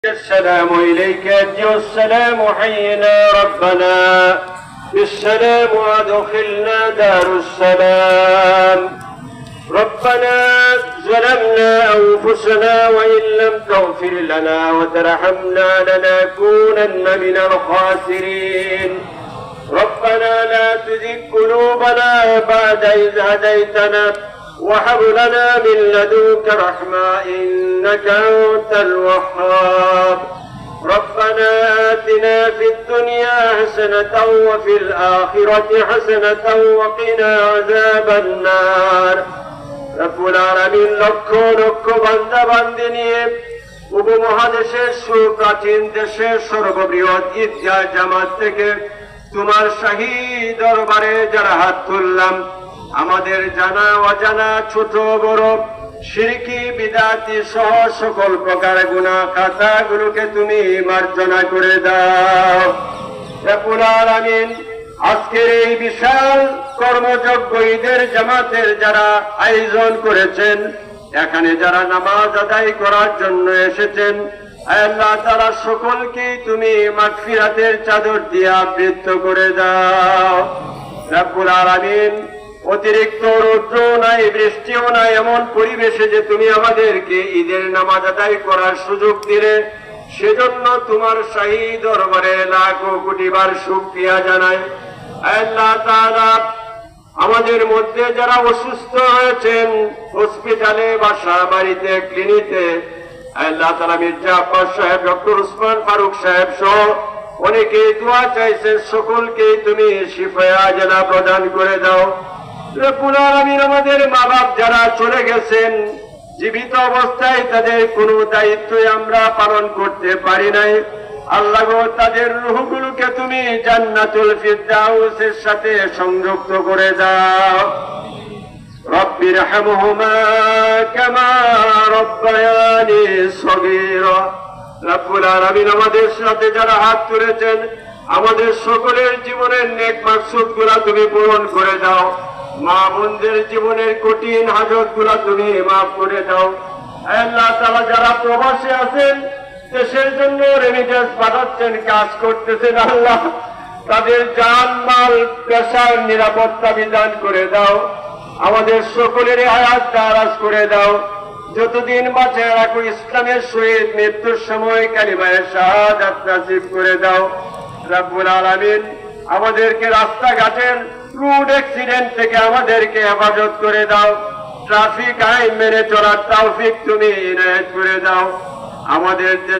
السلام إليك أنت والسلام حينا ربنا بالسلام وأدخلنا دار السلام. ربنا ظلمنا أنفسنا وإن لم تغفر لنا وترحمنا لنكونن من الخاسرين. ربنا لا تزغ قلوبنا بعد إذ هديتنا وهب لنا من لدنك رحمة إنك أنت الوهاب. ربنا آتنا في الدنيا حسنة وفي الآخرة حسنة وقنا عذاب النار. رب العالمين লক্ষ লক্ষ বান্দা বান্দি নিয়ে উপমহাদেশের সুপ্রাচীন দেশের সর্ববৃহৎ ঈদগাহ জামাত থেকে তোমার শাহী দরবারে যারা হাত তুললাম, আমাদের জানা অজানা ছোট বড় শিরকি বিদআতি সহ সকল প্রকার গুনাহ খাতাগুলোকে তুমি মার্জনা করে দাও। রব্বুল আলামিন আজকের এই বিশাল কর্মযজ্ঞ ঈদের জামাতের যারা আয়োজন করেছেন, এখানে যারা নামাজ আদায় করার জন্য এসেছেন, আল্লাহ তাআলা সকলকেই তুমি মাগফিরাতের চাদর দিয়ে আবৃত করে দাও। রব্বুল আলামিন অতিরিক্ত রৌদ্র নাই, বৃষ্টিও নাই, এমন পরিবেশে যে তুমি আমাদেরকে ঈদের নামাজ আদায় করার সুযোগ দিলে, সেজন্য তোমার শাহী দরবারে লাখো কোটি বার শুকরিয়া জানাই। আল্লাহ তাআলা আমাদের মধ্যে যারা অসুস্থ হয়েছেন হসপিটালে, বাসা বাড়িতে, ক্লিনিকে, আল্লাহ তাআলা মির্জা আব্বাস সাহেব, ডক্টর উসমান ফারুক সাহেব সহ অনেকে দোয়া চাইছেন, সকলকে তুমি শিফায়ে আজলা প্রদান করে দাও। রব্বুল আলামিন আমাদের মা বাপ যারা চলে গেছেন, জীবিত অবস্থায় তাদের কোনো দায়িত্বই আমরা পালন করতে পারি নাই, আল্লাহ গো তাদের রূহগুলোকে তুমি জান্নাতুল ফিরদাউসের সাথে সংযুক্ত করে দাও। রব্বিরহামহুমা কামা রব্বায়ানি সগীরা। রব্বুল আলামিন আমাদের সাথে যারা হাত তুলেছেন, আমাদের সকলের জীবনের নেক মাকসুদগুলো তুমি পূরণ করে দাও। মা বোনদের জীবনের কঠিন হাজতগুলো তুমি মাফ করে দাও। আল্লাহ তাআলা যারা প্রবাসে আছেন, দেশের জন্য রেমিটেন্স পাঠাচ্ছেন, কাজ করতেছেন, আল্লাহ তাদের জান মাল পেশার নিরাপত্তা বিধান করে দাও। আমাদের সকলের হায়াত দারাজ করে দাও। যতদিন বাঁচে রাখো, ইসলামের সহিত মৃত্যুর সময় কালিমায়ে শাহাদাত নসিব করে দাও। রব্বুল আলামিন আমাদেরকে রাস্তাঘাটের রোড অ্যাক্সিডেন্ট থেকে আমাদেরকে হেফাজত করে দাও। ট্রাফিক আইন মেনে চলার তৌফিক তুমি ইনায়েত করে দাও। আমাদের